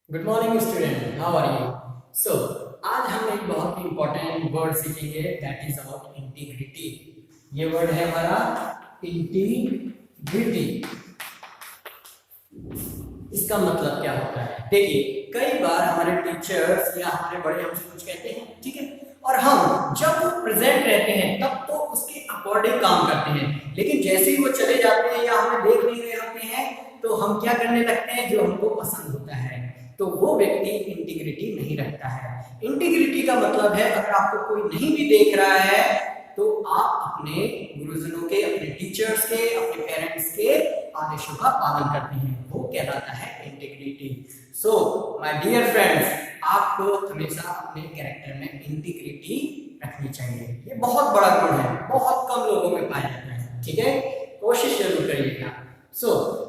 Good morning student, how are you? So आज हम एक बहुत ही इंपॉर्टेंट वर्ड सीखेंगे दैट इज अबाउट इंटीग्रिटी। ये वर्ड है हमारा इंटीग्रिटी। इसका मतलब क्या होता है? देखिए, कई बार हमारे टीचर्स या हमारे बड़े हमसे कुछ कहते हैं, ठीक है, और हम जब प्रेजेंट रहते हैं तब तो उसके अकॉर्डिंग काम करते हैं, लेकिन जैसे ही वो चले जाते हैं या हमें देख नहीं रहे होते हैं तो हम क्या करने लगते हैं जो हमको पसंद होता है। तो वो व्यक्ति इंटीग्रिटी नहीं रखता है। इंटीग्रिटी का मतलब है अगर आपको कोई नहीं भी देख रहा है तो आप अपने गुरुजनों के, अपने टीचर्स के, अपने पेरेंट्स के आदेशों का पालन करते हैं, वो कहलाता है integrity. So my dear friends, आपको हमेशा अपने कैरेक्टर में इंटीग्रिटी रखनी चाहिए। ये बहुत बड़ा गुण है, बहुत कम लोगों में पाया जाता है, ठीक है, कोशिश जरूर करिएगा।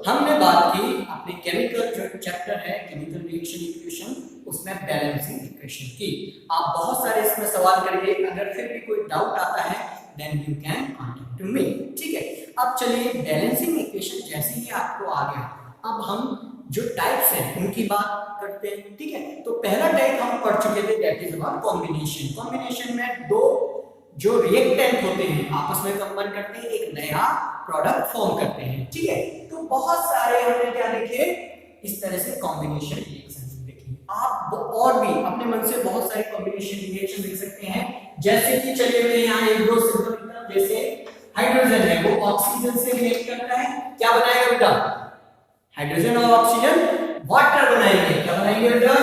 हमने बात की अपने केमिकल जो चैप्टर है केमिकल रिएक्शन इक्वेशन, उसमें बैलेंसिंग इक्वेशन की। आप बहुत सारे इसमें सवाल करिए, अगर फिर भी कोई डाउट आता है then you can contact to me, ठीक है। अब चलिए बैलेंसिंग इक्वेशन जैसे ही आपको आ गया, अब हम जो टाइप्स हैं उनकी बात करते हैं, ठीक है। तो पहला टाइप हम पढ़ चुके थे that is about combination. Combination में दो जो रिएक्टेंट होते हैं आपस में कंबाइन करते हैं, एक नया प्रोडक्ट फॉर्म करते हैं, ठीक है। तो बहुत सारे हमने क्या देखे इस तरह से कॉम्बिनेशन रिएक्शन देखी। आप और भी अपने मन से बहुत सारे कॉम्बिनेशन रिएक्शन देख सकते हैं, जैसे कि चलिए मैं यहाँ एक दो सिंपल, जैसे हाइड्रोजन है वो ऑक्सीजन से रिएक्ट करता है, क्या बनाएगा बेटा? हाइड्रोजन और ऑक्सीजन वाटर बनाएंगे, क्या बनाएंगे बेटा?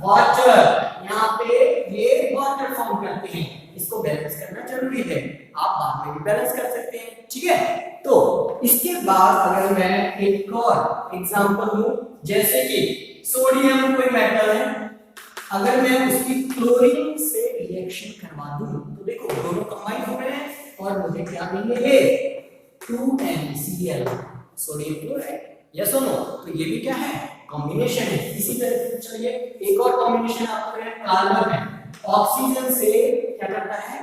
वाटर। यहाँ पे ये वाटर फॉर्म करते हैं, इसको बैलेंस करना जरूरी है, आप बाद में भी बैलेंस कर सकते हैं, ठीक है। तो इसके बाद अगर मैं एक और एग्जांपल लूं, जैसे कि सोडियम कोई मेटल है, अगर मैं उसकी क्लोरीन से रिएक्शन करवा दूं तो देखो दोनों कंबाइन हो गए हैं और मुझे क्या मिलेंगे? 2NCl, sodium chloride. यस और नो? तो ये भी क्या है? कॉम्बिनेशन है। इसी तरह से चलिए एक और कॉम्बिनेशन आपको है, कार्बन है ऑक्सीजन से क्या करता है?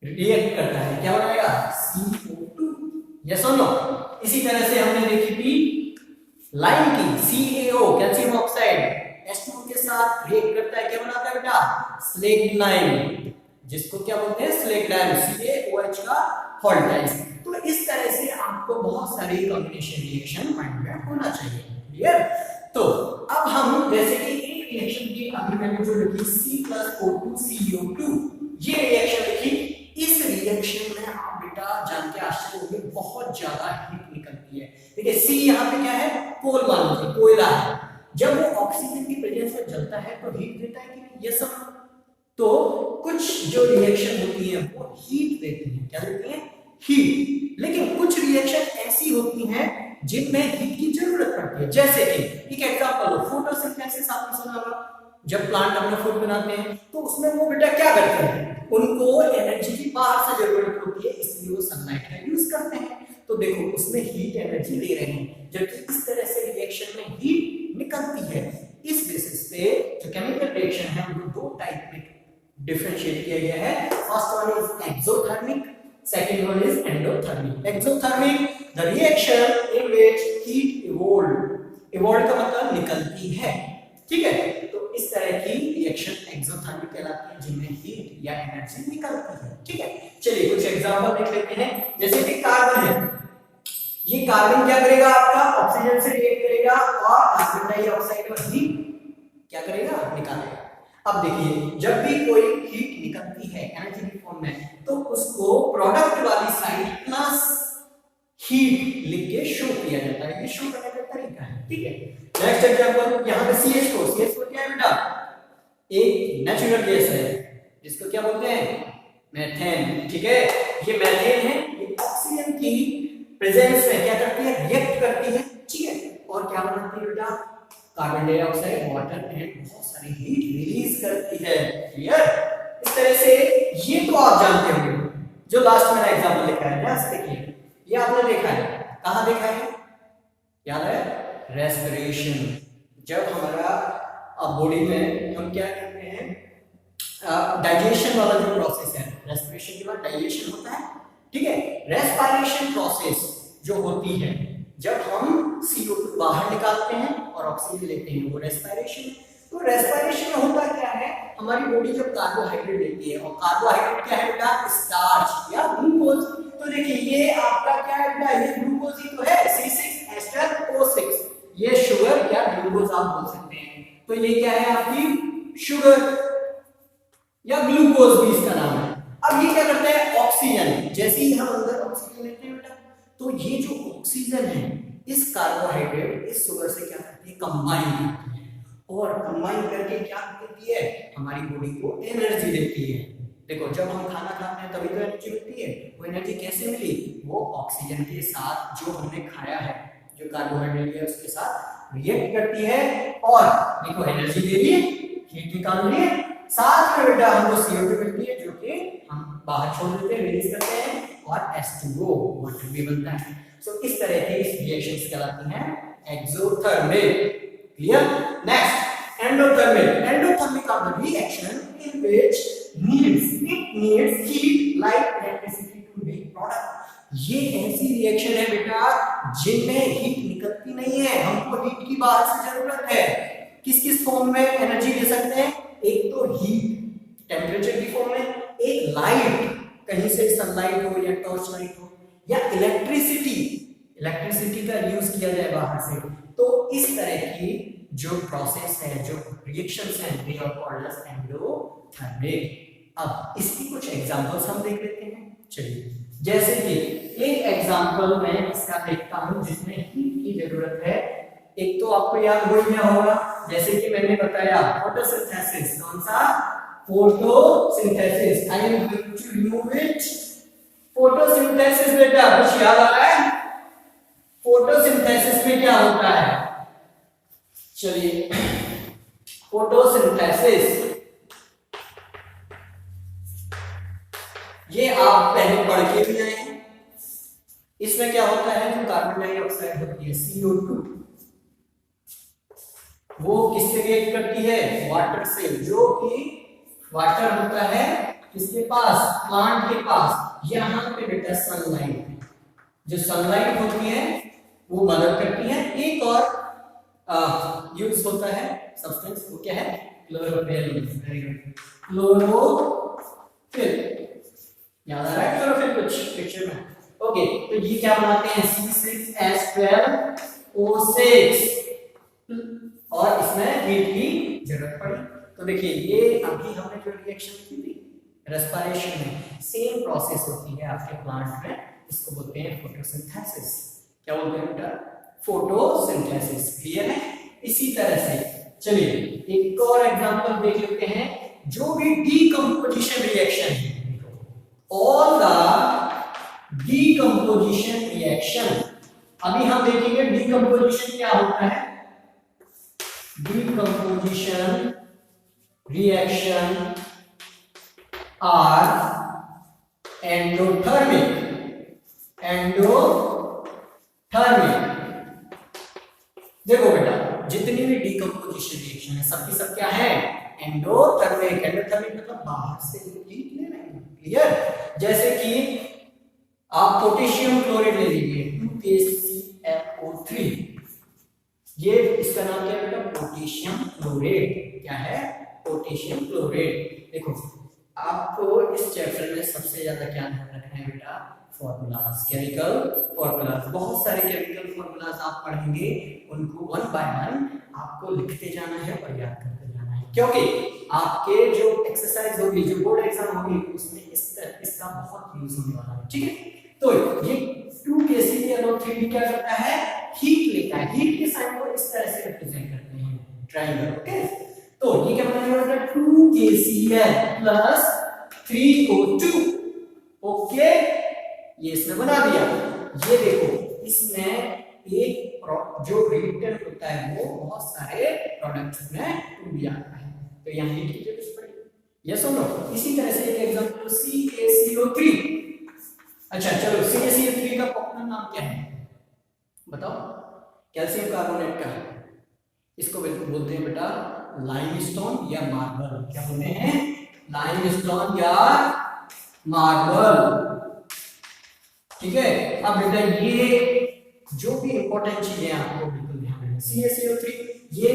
रिएक्ट करता है, क्या बनाएगा? CO2। यस और नो? इसी तरह से हमने देखी थी लाइम की, CaO कैल्शियम ऑक्साइड H2 के साथ रिएक्ट करता है, क्या बनाता है बेटा? स्लेग्नाइन, जिसको क्या बोलते हैं? स्लेग्नाइन, CaOH का हॉल्टाइज। तो इस तरह से आपको बहुत सारी कॉम्बिनेशन रिएक्शन माइंड में होना चाहिए, क्लियर? तो अब हम जैसे कि एक रिएक्शन की अभी मैंने जो लिखी C+O2CO2, ये रिएक्शन लिखी। इस रिएक्शन में आप बेटा जान के आश्चर्य होंगे, बहुत ज्यादा हीट निकलती है। देखिए C यहाँ पे क्या है? कोल मान लीजिए, कोयला है। जब वो ऑक्सीजन की प्रेजेंस में जलता है तो हीट देता है कि नहीं? ये सब तो कुछ जो रिएक्शन होती है वो हीट देती है, क्या देती है? हीट। लेकिन कुछ रिएक्शन ऐसी होती हैं जिनमें हीट की जरूरत पड़ती है, जैसे कि एक एग्जांपल लो, फोटोसिंथेसिस आपने सुना होगा, जब प्लांट अपना फूड बनाते हैं तो उसमें वो बेटा क्या करते हैं? उनको एनर्जी की बाहर से जरूरत होती है, इसलिए वो सनलाइट का यूज करते हैं। तो देखो उसमें हीट एनर्जी दे रहे हैं, जबकि इस तरह से रिएक्शन में हीट निकलती है। इस बेसिस पे जो केमिकल रिएक्शन है उनको दो टाइप में डिफरेंशिएट किया गया है। First one is exothermic, second one is endothermic. Exothermic, the reaction in which heat evolved का मतलब निकलती है, ठीक है। तो इस तरह की रिएक्शन एक्सोथर्मिक कहलाती है, जिनमें हीट या एनर्जी निकलती है, ठीक है। चलिए कुछ एग्जांपल देख लेते हैं, जैसे कि कार्बन है, ये कार्बन क्या करेगा? आपका ऑक्सीजन से रिएक्ट करेगा और कार्बन डाइऑक्साइड और हीट क्या करेगा? निकालेगा। अब देखिए जब भी कोई हीट निकलती है एनर्जी की फॉर्म में, तो उसको प्रोडक्ट वाली साइड प्लस हीट लिख के शो किया जाता है, ये शो करने का तरीका है, ठीक है। नेक्स्ट एग्जांपल, यहां पे CH4 क्या है बेटा? एक नेचुरल गैस है जिसको क्या बोलते हैं? मीथेन, ठीक है। ये मीथेन है, ये ऑक्सीजन की प्रेजेंस में क्या करती है? रिएक्ट करती है, ठीक है, और क्या बनाती है बेटा? कार्बन डाइऑक्साइड, वाटर एंड बहुत सारी हीट रिलीज करती है, क्लियर? इस तरह से ये तो आप जानते होंगे। जो लास्ट में एग्जांपल लिखा है, ध्यान से देखिए, ये आपने देखा है, कहां देखा है? याद है? रेस्पिरेशन। जब हमारा बॉडी में हम क्या करते हैं, डाइजेशन वाला जो प्रोसेस है, रेस्पिरेशन के बाद डाइजेशन होता है, ठीक है। रेस्पिरेशन प्रोसेस जो होती है जब हम CO2 बाहर निकालते हैं और ऑक्सीजन लेते हैं, वो रेस्पिरेशन। तो रेस्पिरेशन में होता क्या है, हमारी बॉडी जब कार्बोहाइड्रेट लेती है, और कार्बोहाइड्रेट क्या है बेटा, स्टार्च या ग्लूकोज। तो देखिए ये आपका क्या है बेटा, ये ग्लूकोज ही तो है, C6H12O6, ये शुगर या ग्लूकोज आप बोल सकते हैं। तो ये क्या है आपकी शुगर या ग्लूकोज भी इसका नाम है। अब ये क्या करते हैं, ऑक्सीजन, जैसे ही हम अंदर ऑक्सीजन लेते हैं बेटा, तो ये जो ऑक्सीजन है इस कार्बोहाइड्रेट इस शुगर से क्या करती है, कंबाइन करती है, और कंबाइन करके क्या देती है, हमारी बॉडी को एनर्जी देती है। देखो जब हम खाना खाते हैं तभी तो एनर्जी मिलती है, वो एनर्जी कैसे मिली, वो ऑक्सीजन के साथ जो हमने खाया है, जो कार्बोहाइड्रेट है उसके साथ रिएक्ट करती है और देखो एनर्जी दे रही है, हीट निकाल रही है, साथ में बेटा हमको CO2 मिलती है जो कि हम बाहर छोड़ देते हैं, रिलीज करते हैं, और H2O वाटर भी बनता है। सो इस तरह के इस रिएक्शंस कहलाती हैं exothermic. Clear? Next endothermic. Endothermic are the reaction in which needs heat like electricity to make product। ये ऐसी रिएक्शन है बेटा जिनमें हीट निकलती नहीं है, हमको हीट की बाहर से जरूरत है। किस किस फॉर्म में एनर्जी दे सकते हैं, एक तो हीट टेम्परेचर की फॉर्म में, एक लाइट कहीं से सनलाइट हो या टॉर्च लाइट हो, या इलेक्ट्रिसिटी का यूज किया जाए बाहर से। तो इस तरह की जो प्रोसेस है, जो रिएक्शंस हैं, they are called as endothermic. अब इसकी कुछ एग्जांपल्स हम देख लेते हैं। चलिए, जैसे कि एक एग्जांपल मैं इसका देखता हूं जिसमें हीट की जरूरत है। एक तो आपको याद हो गया होगा, जैसे कि मैंने बताया फोटोसिंथेसिस। कौन सा? Photosynthesis. I am going to remove it. Photosynthesis बेटा कुछ याद आ रहा है? फोटोसिंथेसिस में क्या होता है? चलिए, फोटोसिंथेसिस ये आप पहले पढ़ के भी आए हैं। इसमें क्या होता है, जो कार्बन डाइऑक्साइड होती है CO2, वो किससे रिएक्ट करती है, वाटर से, जो कि वाटर होता है किसके पास, प्लांट के पास। यहाँ पे बेटा सनलाइट, जो सनलाइट होती है वो मदद करती है। एक और यूज होता है सब्सटेंस, वो क्या है, क्लोरोफिल। Very good, chlorophyll. याद आ रहा है क्लोरोफिल कुछ पिक्चर में? ओके, तो ये क्या बनाते हैं, C6H12O6, और इसमें हीट की जरूरत पड़ी। तो देखिए ये अभी हमने जो रिएक्शन की थी रेस्पिरेशन में, सेम प्रोसेस होती है आपके प्लांट में, इसको बोलते हैं फोटोसिंथेसिस। क्या बोलते हैं बेटा, फोटोसिंथेसिस। क्लियर है? इसी तरह से चलिए एक और एग्जांपल देख लेते हैं। जो भी डीकंपोजिशन रिएक्शन है, ऑल द डीकंपोजिशन रिएक्शन, अभी हम देखेंगे डीकंपोजिशन क्या होता है। Decomposition reaction are endothermic. देखो बेटा, जितनी भी डीकंपोजिशन रिएक्शन है सबकी सब क्या है, एंडोथर्मिक। एंडोथर्मिक मतलब बाहर से हीट ले रहे हैं। क्लियर? जैसे कि आप पोटेशियम क्लोराइड ले लीजिए, 2KClO3, ये इसका नाम क्या है बेटा, पोटेशियम क्लोराइड। क्या है, पोटेशियम क्लोराइड। देखो आपको इस चैप्टर में सबसे ज्यादा क्या ध्यान रखना है बेटा, फॉर्मूलाज, केमिकल फॉर्मूलाज। बहुत सारे केमिकल फॉर्मूलाज आप पढ़ेंगे, उनको वन बाय वन आपको लिखते जाना है और याद करते जाना है, क्योंकि आपके जो एक्सरसाइज होगी, जो बोर्ड एग्जाम होगी, उसमें इसका बहुत यूज होने वाला है। ठीक है? तो ये 2KClO3 क्या करता है, हीट लेता है। हीट के साइन को इस तरह से रिप्रेजेंट करते हैं, ट्रायंगल। ओके, तो ये क्या बनेगा, 2KCl प्लस 3O2। ओके, ये इसने बना दिया। ये देखो, इसमें एक जो रिएक्टेंट होता है वो बहुत सारे प्रोडक्ट्स में टू भी आता है, तो यहाँ हीट की जरूरत पड़ेगी। यस और नो? इसी तरह से एक एग्जांपल CaCO3। अच्छा चलो, CaCO3 का पॉपुलर नाम क्या है बताओ? कैल्शियम कार्बोनेट का। इसको बोलते हैं बेटा लाइमस्टोन या मार्बल। क्या बोलते हैं, लाइमस्टोन या मार्बल। ठीक है? अब बेटा ये जो भी इंपॉर्टेंट चीजें आपको बिल्कुल ध्यान रखना। CaCO3 ये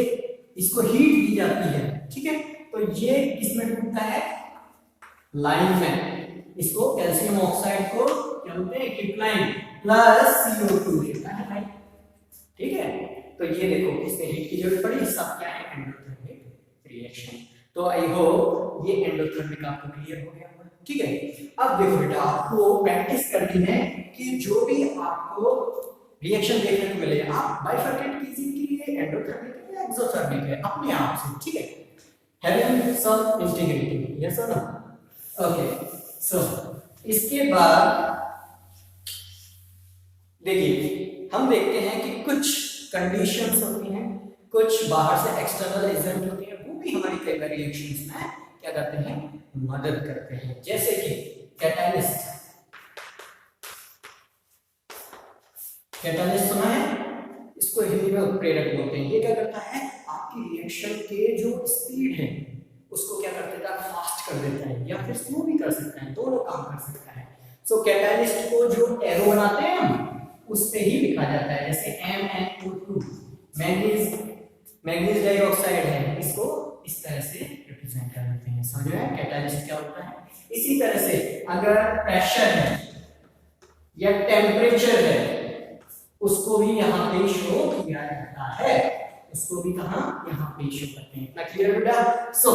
इसको हीट दी जाती है, ठीक है, तो ये किसमें टूटता है, लाइन में। इसको कैल्शियम ऑक्साइड को क्या बोलते हैं, क्रिप्लाइन प्लस CO2 देता है भाई, ठीक है। तो ये देखो इसमें हीट की जरूरत पड़ी, सब क्या है, एंडोथर्मिक रिएक्शन। तो आई होप ये एंडोथर्मिक आपको क्लियर हो गया होगा, ठीक है। अब देखो बेटा आपको प्रैक्टिस करनी है कि जो भी आपको रिएक्शन देखने को मिले आप बाइफरकेट कीजिए कि ये एंडोथर्मिक है या एक्सोथर्मिक है अपने आप से, ठीक है, हैविंग सम इंटीग्रिटी, यस और नो। ओके, सो इसके बाद देखिए हम देखते हैं कि कुछ कंडीशंस होती हैं, कुछ बाहर से एक्सटर्नल एजेंट होते हैं, वो भी हमारी कई बार रिएक्शंस में क्या करते हैं, मदद करते हैं, जैसे कि कैटालिस्ट। कैटालिस्ट सुना है, इसको हिंदी में उत्प्रेरक बोलते हैं। ये क्या करता है, आपकी रिएक्शन के जो स्पीड है उसको क्या कर देता है, फास्ट कर देता है, या फिर स्लो भी कर सकता है, दोनों काम कर सकता है। सो कैटालिस्ट को जो एरो बनाते हैं हम उस पे ही लिखा जाता है, जैसे MnO2 मैंगनीज डाइऑक्साइड है, इसको इस तरह से रिप्रेजेंट कर देते हैं, समझ में कैटालिस्ट क्या होता है। इसी तरह से अगर प्रेशर है या टेम्परेचर है उसको भी यहाँ पे शो किया जाता है, उसको भी कहां, यहाँ पे शो करते हैं। इतना क्लियर बेटा। सो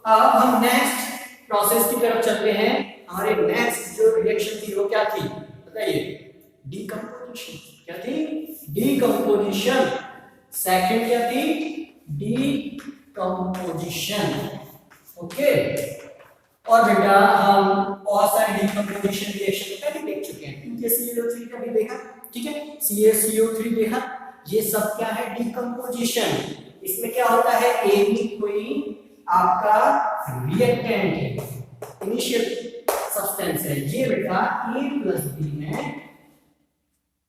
अब हम नेक्स्ट प्रोसेस की तरफ चलते हैं। हमारे नेक्स्ट जो रिएक्शन थी वो क्या थी बताइए, डीकंपोजिशन। क्या थी, डीकंपोजिशन। सेकंड क्या थी, डीकंपोजिशन, ओके। और बेटा हम बहुत सारे डीकंपोजिशन रिएक्शन पहले देख चुके हैं, CaCO3 का भी देखा, ठीक है, CaCO3 देखा, ये सब क्या है, डीकंपोजिशन। इसमें क्या होता है, ए भी कोई आपका रिएक्टेंट है, इनिशियल सब्सटेंस है, ये बेटा A प्लस B में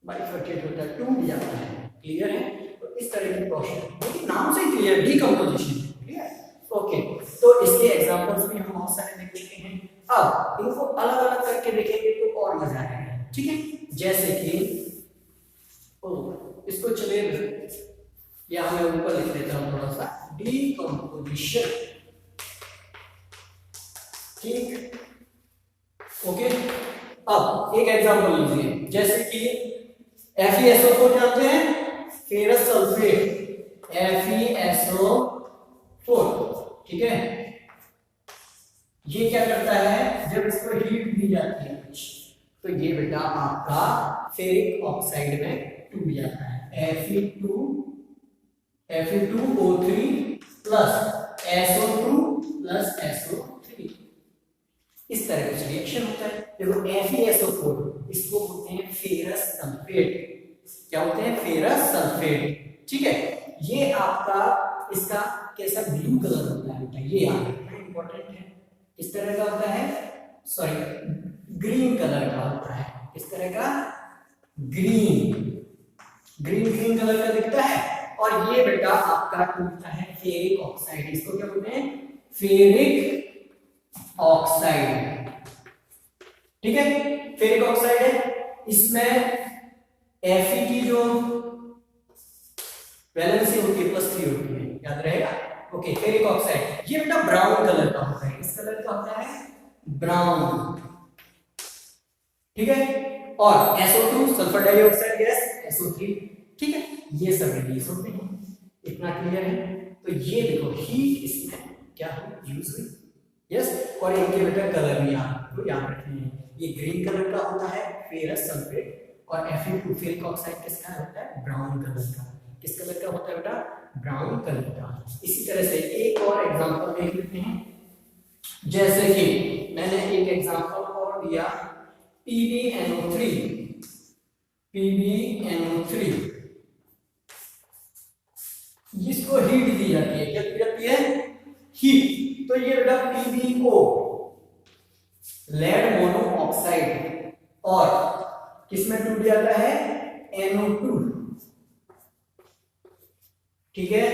बाइफरकेट होता है, टूट जाता है, क्लियर है। तो इस तरह की प्रोसेस, देखिए नाम से क्लियर, डीकंपोजिशन, क्लियर, ओके। तो इसके एग्जांपल्स भी हम बहुत सारे देख चुके हैं। अब इनको अलग अलग करके देखेंगे तो और मजा आएगा, ठीक है। जैसे कि इसको चलिए या मैं ऊपर लिख देता हूं थोड़ा सा, डीकंपोजिशन, ठीक, ओके। अब एक एग्जांपल लीजिए, जैसे कि FeSO4 जानते हैं, फेरस सल्फेट, FeSO4, ठीक है। ये क्या करता है, जब इसको हीट दी जाती है कुछ, तो ये बेटा आपका फेरिक ऑक्साइड में टूट जाता है, Fe2O3 plus SO2 plus SO3, इस तरह का रिएक्शन होता है। देखो FeSO4 इसको बोलते हैं फेरस सल्फेट, क्या बोलते हैं, फेरस सल्फेट, ठीक है। ये आपका इसका कैसा ब्लू कलर होता है बेटा, ये इंपॉर्टेंट है, इस तरह का होता है, सॉरी ग्रीन कलर का होता है, इस तरह का ग्रीन ग्रीन कलर का दिखता है। और ये बेटा आपका टूटता है फेरिक ऑक्साइड, इसको क्या बोलते हैं, फेरिक ऑक्साइड, ठीक है, फेरिक ऑक्साइड है। इसमें Fe की जो वैलेंसी होती है +3 होती है, याद रहेगा, ओके। फेरिक ऑक्साइड ये बेटा ब्राउन कलर का होता है, इस कलर का होता है ब्राउन, ठीक है। और SO2 sulphur dioxide gas, SO3, ठीक है, ये सब रिलीज होते हैं, इतना क्लियर है। तो ये देखो हीट इसमें क्या यूज हुई, यस। और इनके बेटा कलर भी आपको याद रखने हैं, ये ग्रीन कलर का होता है फेरस सल्फेट, और Fe2 फेरिक ऑक्साइड किसका होता है, ब्राउन कलर का, किस कलर का होता है बेटा, ब्राउन कलर का। इसी तरह से एक और एग्जांपल देख लेते हैं, जैसे कि मैंने एक एग्जांपल और दिया, PbNO3, इसको हीट दी जाती है, क्या दी जाती है, हीट। तो ये बेटा PbO लेड मोनोऑक्साइड, और किसमें टूट जाता है, NO2, ठीक है,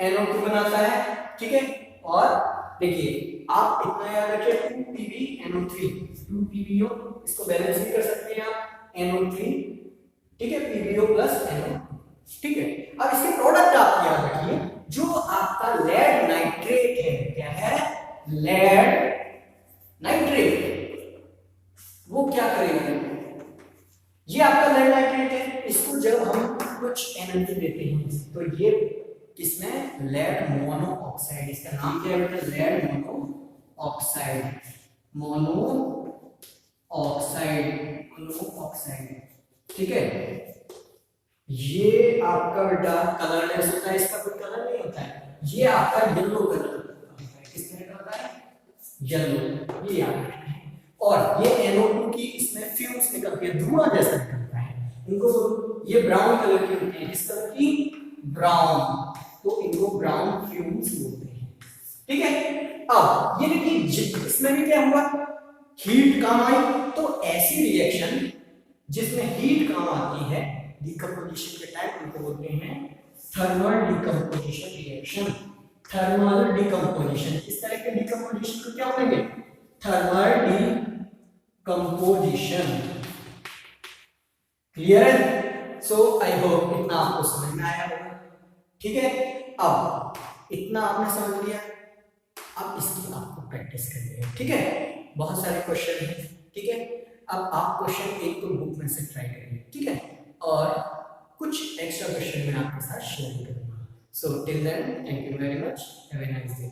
NO2 बनाता है, ठीक है। और देखिए आप इतना याद रखिए, 2PbNO3, 2PbO, इसको बैलेंस भी कर सकते हैं आप, NO3 ठीक है, PbO प्लस NO, ठीक है। अब इसके प्रोडक्ट आप याद रखिए, जो आपका लेड नाइट्रेट है, क्या है, लेड नाइट्रेट, वो क्या करेगा, ये आपका लेड नाइट्रेट है, इसको जब हम कुछ एनर्जी देते हैं तो ये किसमें, लेड मोनो ऑक्साइड, इसका नाम क्या है बेटा, lead mono oxide, mono oxide, ठीक है। ये आपका बेटा कलरलेस होता है, इसका कोई कलर नहीं होता है, ये आपका येलो कलर होता है, किस तरह का होता है, येलो, ये याद रखना है। और ये NO2 की इसमें फ्यूम्स निकलती है, धुआं जैसा निकलता है, इनको ये ब्राउन कलर की होती है, किस कलर की, ब्राउन, तो इनको ब्राउन फ्यूम्स बोलते हैं, ठीक है। अब ये देखिए इसमें भी क्या हुआ, हीट काम आई, तो ऐसी रिएक्शन जिसमें हीट काम आती है डिकम्पोजिशन के टाइम, उनको बोलते हैं thermal decomposition reaction, thermal decomposition. इस तरह के डिकम्पोजिशन को क्या बोलेंगे, थर्मल डिकम्पोजिशन, क्लियर है। सो आई होप इतना आपको समझ में आया होगा, ठीक है। अब इतना आपने समझ लिया, अब इसकी आपको प्रैक्टिस करनी है, ठीक है। बहुत सारे क्वेश्चन हैं, ठीक है। अब आप क्वेश्चन एक तो बुक में से ट्राई करिए, ठीक है, और कुछ एक्स्ट्रा क्वेश्चन मैं आपके साथ शेयर करूंगा। So till then, thank you very much, have a nice day.